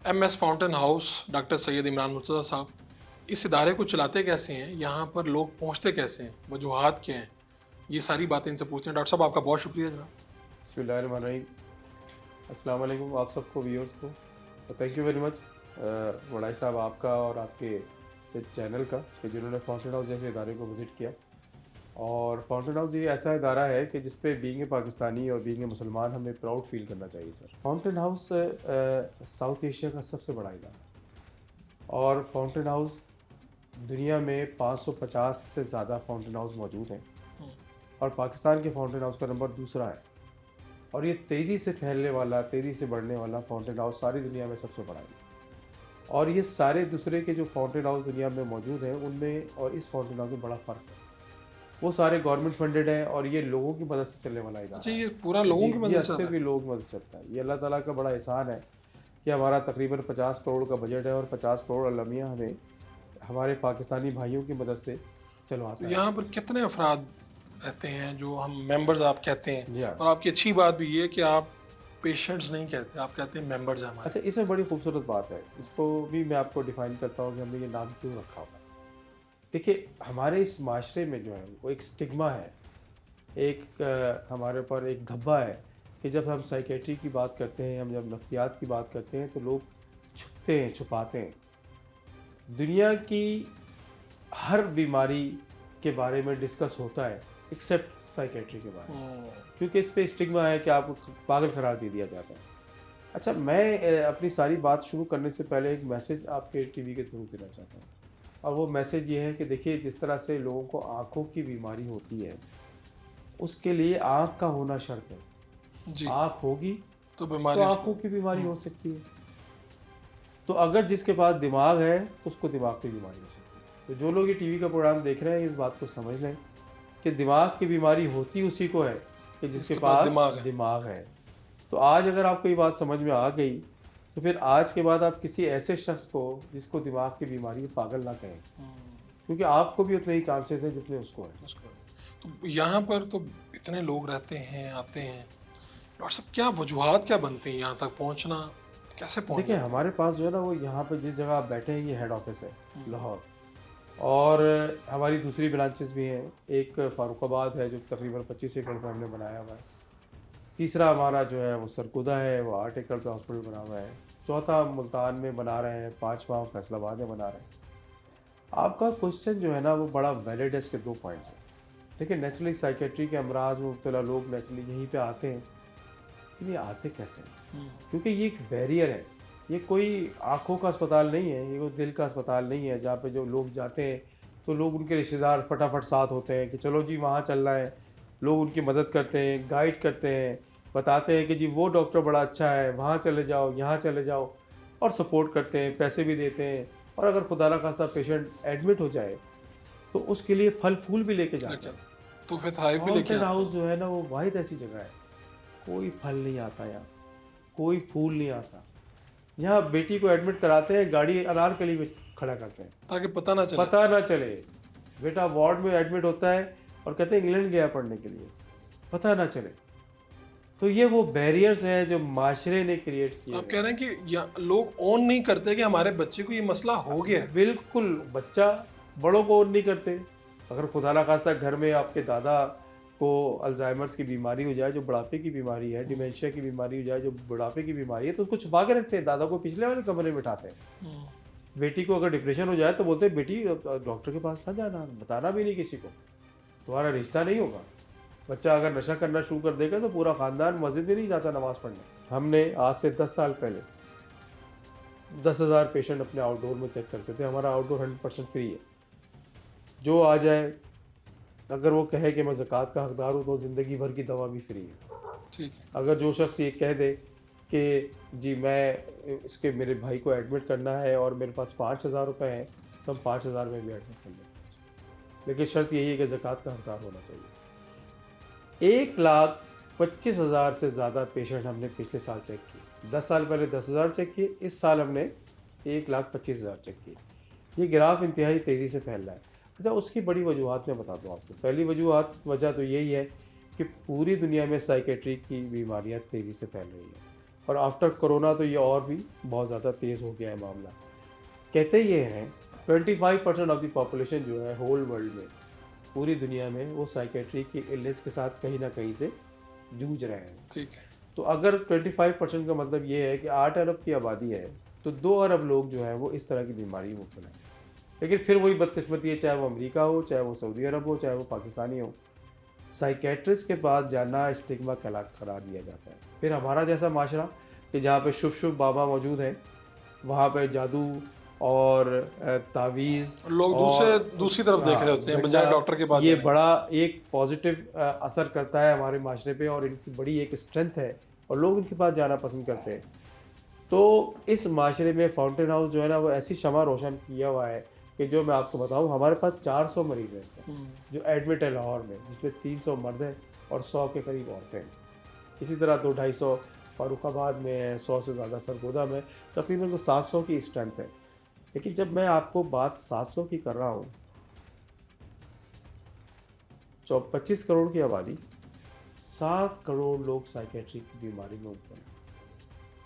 MS fountain house, doctor Syed Imran Murtaza साहब, इस इदारे को चलाते कैसे हैं, यहाँ पर लोग पहुँचते कैसे हैं, वजूहात क्या हैं, ये सारी बातें इनसे पूछते हैं। डॉक्टर साहब आपका बहुत शुक्रिया जनाब। बिस्मिल्लाहिर्रहमानिर्रहीम। अस्सलाम वालेकुम आप सबको, व्यूअर्स को थैंक यू वेरी मच वड़ाई साहब आपका और आपके चैनल का कि जिन्होंने फाउंटेन हाउस जैसे इदारे को विज़िट किया। और फाउंटेन हाउस ये ऐसा इदारा है कि जिस पे बीइंग ए पाकिस्तानी और बीइंग ए मुसलमान हमें प्राउड फील करना चाहिए sir. Fountain house south Asia का सबसे बड़ा इदारा है और फाउंटेन हाउस दुनिया में 550 से ज़्यादा फाउंटेन हाउस मौजूद हैं और पाकिस्तान के फाउंटेन हाउस का नंबर दूसरा है। और ये तेज़ी से फैलने वाला, तेज़ी से बढ़ने वाला फाउंटेन हाउस सारी दुनिया में सबसे बड़ा है। और ये सारे दूसरे के जो फाउंटेन हाउस दुनिया में मौजूद हैं उनमें और इस फाउंटेन हाउस में बड़ा फ़र्क है। वो सारे गवर्नमेंट फंडेड हैं और ये लोगों की मदद से चलने वाला इदारा अच्छा, है। ये पूरा लोगों की मदद से भी लोगों की मदद चलता है। ये अल्लाह ताला का बड़ा एहसान है कि हमारा तकरीबन 50 करोड़ का बजट है और 50 करोड़ अलमिया हमें हमारे पाकिस्तानी भाइयों की मदद से चलवाता है। यहाँ पर कितने अफराद रहते हैं जो हम मेंबर्स आप कहते हैं? जी हाँ। और आपकी अच्छी बात भी ये कि आप पेशेंट्स नहीं कहते, आप कहते हैं मेंबर्स हैं हमारे। अच्छा, इसमें बड़ी खूबसूरत बात है, इसको भी मैं आपको डिफ़ाइन करता हूँ कि हमने ये नाम क्यों रखा हुआ है। देखिए, हमारे इस माशरे में जो है वो एक स्टिग्मा है, एक हमारे ऊपर एक धब्बा है कि जब हम साइकेट्री की बात करते हैं, हम जब नफ्सियात की बात करते हैं तो लोग छुपते हैं, छुपाते हैं। दुनिया की हर बीमारी के बारे में डिस्कस होता है एक्सेप्ट साइकेट्री के बारे में, क्योंकि इस पे स्टिग्मा है कि आपको पागल करार दे दिया जाता है। अच्छा, मैं अपनी सारी बात शुरू करने से पहले एक मैसेज आपके टीवी के थ्रू देना चाहता हूँ और वो मैसेज ये है कि देखिए, जिस तरह से लोगों को आँखों की बीमारी होती है उसके लिए आँख का होना शर्त है। जी, आँख होगी तो तो बीमारी आँखों की बीमारी हो सकती है। तो अगर जिसके पास दिमाग है तो उसको दिमाग की बीमारी हो सकती है। तो जो लोग ये टीवी का प्रोग्राम देख रहे हैं इस बात को समझ लें कि दिमाग की बीमारी होती उसी को है कि जिसके पास दिमाग है। तो आज अगर आपको ये बात समझ में आ गई तो फिर आज के बाद आप किसी ऐसे शख्स को जिसको दिमाग की बीमारी है पागल ना कहें, क्योंकि आपको भी उतने ही चांसेस हैं जितने उसको है। तो यहाँ पर तो इतने लोग रहते हैं, आते हैं, डॉक्टर साहब क्या वजूहात क्या बनती हैं यहाँ तक पहुँचना, कैसे पहुँचना? देखिए, हमारे पास जो है ना वो यहाँ पे जिस जगह आप बैठे हैं ये हेड ऑफिस है लाहौर, और हमारी दूसरी ब्रांचेस भी हैं। एक फारुखाबाद है जो तकरीबन 25 एकड़ पर हमने बनाया हुआ है। तीसरा हमारा जो है वो सरकुदा है, वो 8 एकड़ पे हॉस्पिटल बना हुआ है। चौथा मुल्तान में बना रहे हैं, पाँचवा फैसलाबाद में बना रहे हैं। आपका क्वेश्चन जो है ना वो बड़ा वैलिड है, इसके 2 पॉइंट्स हैं। देखिए, नेचुरली साइकेट्री के अमराज में मुब्तला लोग नेचुरली यहीं पे आते हैं, लेकिन ये आते कैसे हैं? क्योंकि ये एक बैरियर है। ये कोई आँखों का अस्पताल नहीं है, ये कोई दिल का अस्पताल नहीं है जहाँ पे जो लोग जाते हैं तो लोग उनके रिश्तेदार फटाफट साथ होते हैं कि चलो जी वहाँ चलना है। लोग उनकी मदद करते हैं, गाइड करते हैं, बताते हैं कि जी वो डॉक्टर बड़ा अच्छा है, वहाँ चले जाओ, यहाँ चले जाओ, और सपोर्ट करते हैं, पैसे भी देते हैं। और अगर खुदा ना खास्ता पेशेंट एडमिट हो जाए तो उसके लिए फल फूल भी लेके जाते हैं। तो फिर थाइफ भी लेके फाउंटेन हाउस जो है ना वो वाहिद ऐसी जगह है, कोई फल नहीं आता यहाँ, कोई फूल नहीं आता। यहाँ बेटी को एडमिट कराते हैं, गाड़ी अनारकली में खड़ा करते हैं ताकि पता ना चले। पता ना चले। बेटा वार्ड में एडमिट होता है और कहते हैं इंग्लैंड गया पढ़ने के लिए, पता ना चले। तो ये वो बैरियर्स हैं जो माशरे ने क्रिएट किए। आप कह रहे हैं कि लोग ऑन नहीं करते कि हमारे बच्चे को ये मसला हो गया है। बिल्कुल, बच्चा बड़ों को ऑन नहीं करते। अगर खुदा ना खास्ता घर में आपके दादा को अल्जाइमर्स की बीमारी हो जाए, जो बुढ़ापे की बीमारी है, डिमेंशिया की बीमारी हो जाए, जो बुढ़ापे की बीमारी है, तो उसको छुपा के रखते हैं, दादा को पिछले वाले कमरे में बैठाते हैं। बेटी को अगर डिप्रेशन हो जाए तो बोलते हैं बेटी डॉक्टर के पास ना जाना, बताना भी नहीं किसी को, तुम्हारा रिश्ता नहीं होगा। बच्चा अगर नशा करना शुरू कर देगा तो पूरा ख़ानदान मस्जिद में नहीं जाता नमाज़ पढ़ने। हमने आज से 10 साल पहले 10,000 पेशेंट अपने आउटडोर में चेक करते थे। हमारा आउटडोर 100% फ्री है। जो आ जाए, अगर वो कहे कि मैं ज़कात का हकदार हूँ तो ज़िंदगी भर की दवा भी फ्री है। ठीक है। अगर जो शख्स ये कह दे कि जी मैं इसके मेरे भाई को एडमिट करना है और मेरे पास 5,000 रुपये हैं तो हम 5,000 में भी एडमिट कर लेंगे, लेकिन शर्त यही है कि ज़कात का हकदार होना चाहिए। 1,25,000 से ज़्यादा पेशेंट हमने पिछले साल चेक किए। 10 साल पहले 10,000 चेक किए, इस साल हमने 1,25,000 चेक किए। ये ग्राफ इंतहाई तेज़ी से फैल रहा है। अच्छा, उसकी बड़ी वजूहत मैं बता दूँ आपको। पहली वजह तो यही है कि पूरी दुनिया में साइकेट्री की बीमारियाँ तेज़ी से फैल रही हैं। और आफ्टर कोरोना तो ये और भी बहुत ज़्यादा तेज़ हो गया है मामला। कहते ये हैं 25% ऑफ द पॉपुलेशन जो है होल वर्ल्ड में, पूरी दुनिया में, वो साइकेट्री की इलनेस के साथ कहीं ना कहीं से जूझ रहे हैं। ठीक है। तो अगर 25% का मतलब ये है कि 8 अरब की आबादी है, तो 2 अरब लोग जो हैं वो इस तरह की बीमारी में मुब्तला है। लेकिन फिर वही बदकिस्मती है, चाहे वो अमेरिका हो, चाहे वो सऊदी अरब हो, चाहे वो पाकिस्तानी हो, साइकेट्रिस्ट के पास जाना स्टिग्मा करार दिया जाता है। फिर हमारा जैसा माशरा कि जहाँ पे शुभ शुभ बाबा मौजूद हैं, वहाँ पे जादू और तावीज़ लोग और दूसरी तरफ देख रहे होते हैं बजाय दंगा, डॉक्टर के पास ये जाने के। बड़ा एक पॉजिटिव असर करता है हमारे माशरे पे, और इनकी बड़ी एक स्ट्रेंथ है और लोग इनके पास जाना पसंद करते हैं। तो इस माशरे में फाउंटेन हाउस जो है ना, वो ऐसी शमा रोशन किया हुआ है कि जो मैं आपको बताऊं, हमारे पास 400 मरीज़ हैं इसमें जो एडमिट है लाहौर में, जिसमें 300 मर्द हैं और 100 के करीब औरतें हैं। इसी तरह 200-250 फारुखाबाद में है, 100 से ज़्यादा सरगोदा में, तकरीबन तो 700 की स्ट्रेंथ है। लेकिन जब मैं आपको बात 700 की कर रहा हूँ, 25 करोड़ की आबादी, 7 करोड़ लोग साइकेट्री की बीमारी में मुब्तला हैं।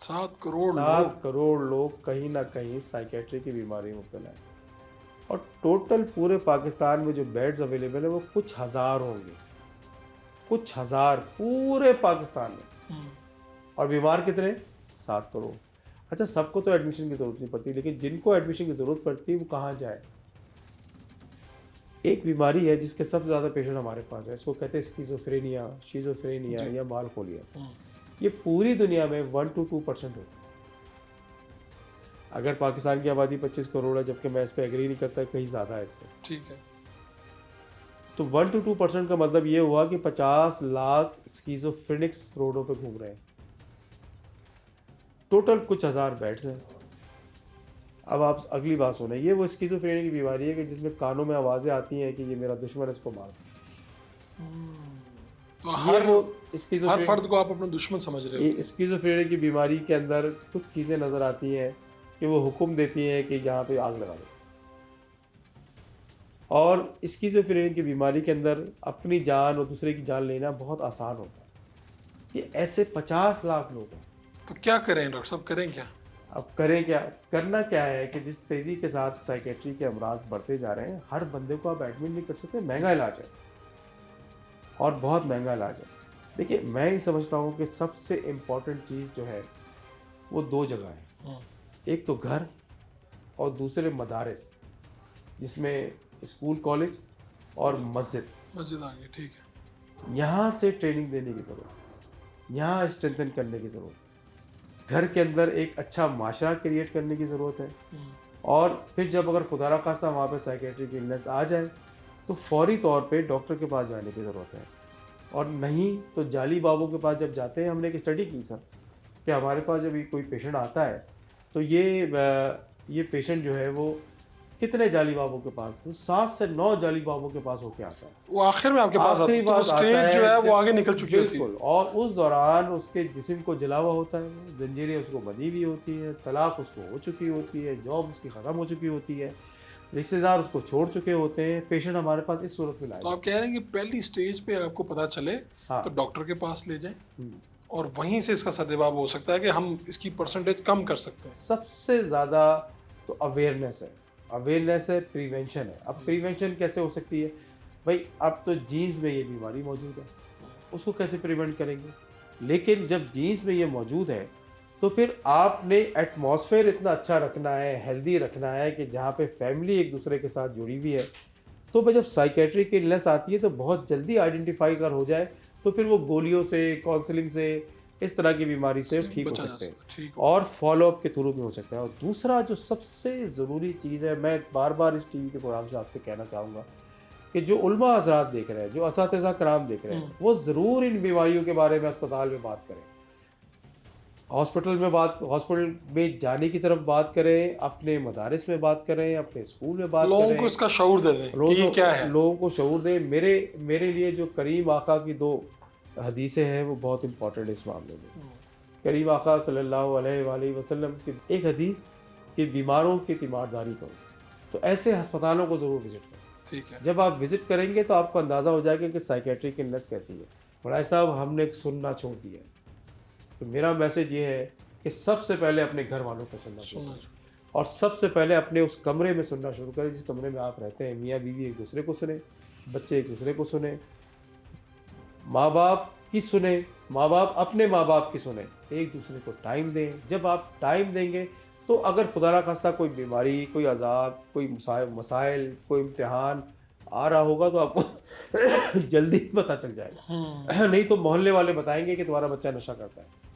7 करोड़ 7 करोड़ लोग कहीं ना कहीं साइकेट्री की बीमारी में मुब्तला हैं। और टोटल पूरे पाकिस्तान में जो बेड्स अवेलेबल है वो कुछ हज़ार होंगे, कुछ हज़ार पूरे पाकिस्तान में। और बीमार कितने? 7 करोड़। अच्छा, सबको तो एडमिशन की ज़रूरत नहीं पड़ती, लेकिन जिनको एडमिशन की ज़रूरत पड़ती है वो कहाँ जाए? एक बीमारी है जिसके सबसे ज़्यादा पेशेंट हमारे पास है, इसको कहते हैं स्किज़ोफ्रेनिया, शीज़ोफ्रेनिया या मालफोलिया। ये पूरी दुनिया में 1 to 2% होता है। अगर पाकिस्तान की आबादी 25 करोड़ है, जबकि मैं इस पर एग्री नहीं करता, कहीं ज़्यादा है इससे। ठीक है। तो 1 to 2% का मतलब ये हुआ कि 50 लाख स्किज़ोफ्रेनिक्स रोडों पे घूम रहे हैं। टोटल कुछ हज़ार बेड्स हैं। अब आप अगली बात सुने, ये वो स्किज़ोफ्रेनिया की बीमारी है कि जिसमें कानों में आवाज़ें आती हैं कि ये मेरा दुश्मन है, इसको मार दो। तो ये वो हर फर्द को आप अपना दुश्मन समझ रहे हो। स्किज़ोफ्रेनिया की बीमारी के अंदर कुछ चीज़ें नज़र आती हैं कि वो हुक्म देती हैं कि यहाँ पे आग लगा दो। और स्किज़ोफ्रेनिया की बीमारी के अंदर अपनी जान और दूसरे की जान लेना बहुत आसान होता है। ये ऐसे 50 लाख लोग हैं। तो क्या करें डॉक्टर साहब, करें क्या? अब करें क्या? करना क्या है कि जिस तेज़ी के साथ साइकेट्री के अमराज बढ़ते जा रहे हैं, हर बंदे को आप एडमिट नहीं कर सकते। महंगा इलाज है और बहुत महंगा इलाज है। देखिए, मैं ही समझता हूँ कि सबसे इम्पॉर्टेंट चीज़ जो है वो 2 जगह है। एक तो घर और दूसरे मदारिस, जिसमें स्कूल, कॉलेज और मस्जिद आ गई। ठीक है। यहाँ से ट्रेनिंग देने की ज़रूरत है, यहाँ स्ट्रेंथन करने की ज़रूरत है। घर के अंदर एक अच्छा माशरा क्रिएट करने की ज़रूरत है। और फिर जब अगर खुदा न खास्ता वहाँ पे साइकेट्री की इलनेस आ जाए तो फौरी तौर पे डॉक्टर के पास जाने की ज़रूरत है। और नहीं तो जाली बाबों के पास जब जाते हैं, हमने एक स्टडी की सर कि हमारे पास जब कोई पेशेंट आता है तो ये पेशेंट जो है वो कितने जाली बाबों के पास, तो 7 से 9 जाली बाबों के पास होके आता है। वो आखिर में आपके पास आखिरी आता है, तो बात स्टेज आता जो है वो जब- आगे निकल चुकी होती है। बिल्कुल। और उस दौरान उसके जिस्म को जला हुआ होता है, जंजीरें उसको बंधी हुई होती है, तलाक उसको हो चुकी होती है, जॉब उसकी ख़त्म हो चुकी होती है, रिश्तेदार उसको छोड़ चुके होते हैं। पेशेंट हमारे पास इस सूरत में लाए। तो आप कह रहे हैं कि पहली स्टेज पे आपको पता चले हाँ। तो डॉक्टर के पास ले जाएं और वहीं से इसका सद्भाव हो सकता है कि हम इसकी परसेंटेज कम कर सकते हैं। सबसे ज़्यादा तो अवेयरनेस है, अवेयरनेस है, प्रिवेंशन है। अब प्रिवेंशन कैसे हो सकती है भाई? अब तो जीन्स में ये बीमारी मौजूद है, उसको कैसे प्रिवेंट करेंगे? लेकिन जब जीन्स में ये मौजूद है तो फिर आपने एटमॉस्फेयर इतना अच्छा रखना है, हेल्दी रखना है कि जहाँ पे फैमिली एक दूसरे के साथ जुड़ी हुई है। तो भाई जब साइकेट्री की इलनेस आती है तो बहुत जल्दी आइडेंटिफाई कर हो जाए तो फिर वो गोलियों से, काउंसलिंग से, इस तरह की बीमारी से ठीक हो बचा जा सकते हैं। सकता है। ठीक है। और फॉलोअप के थ्रू भी हो सकता है। और दूसरा जो सबसे ज़रूरी चीज़ है, मैं बार बार इस टीवी के प्रोग्राम से आपसे कहना चाहूँगा कि जो उलमा हज़रात देख रहे हैं, जो असातिज़ा कराम देख रहे हैं, वो ज़रूर इन बीमारियों के बारे में अस्पताल में बात करें, हॉस्पिटल में जाने की तरफ बात करें, अपने मदारिस में बात करें, अपने स्कूल में बात लोगों करें, को इसका शऊर दे दें कि ये क्या है। लोगों को शऊर दें। मेरे लिए जो करीम आका की 2 हदीसें हैं वो बहुत इंपॉर्टेंट है इस मामले में। करीम आका सल्लल्लाहु अलैहि वसल्लम की एक हदीस कि बीमारों की तीमारदारी करो। तो ऐसे अस्पतालों को ज़रूर विज़िट करें। ठीक है। जब आप विज़िट करेंगे तो आपको अंदाज़ा हो जाएगा कि साइकेट्रिक इलनेस कैसी है। बड़ा साहब, हमने सुनना छोड़ दिया है। तो मेरा मैसेज ये है कि सबसे पहले अपने घर वालों को सुनना चाहिए सुनना चाहिए। और सबसे पहले अपने उस कमरे में सुनना शुरू करें जिस कमरे में आप रहते हैं। मियाँ बीवी एक दूसरे को सुने, बच्चे एक दूसरे को सुने, माँ बाप की सुने, माँ बाप अपने माँ बाप की सुने, एक दूसरे को टाइम दें। जब आप टाइम देंगे तो अगर खुदा ना खास्ता कोई बीमारी, कोई अजाब, कोई मसाइल, कोई इम्तिहान आ रहा होगा तो आपको जल्दी पता चल जाएगा। नहीं तो मोहल्ले वाले बताएंगे कि तुम्हारा बच्चा नशा करता है,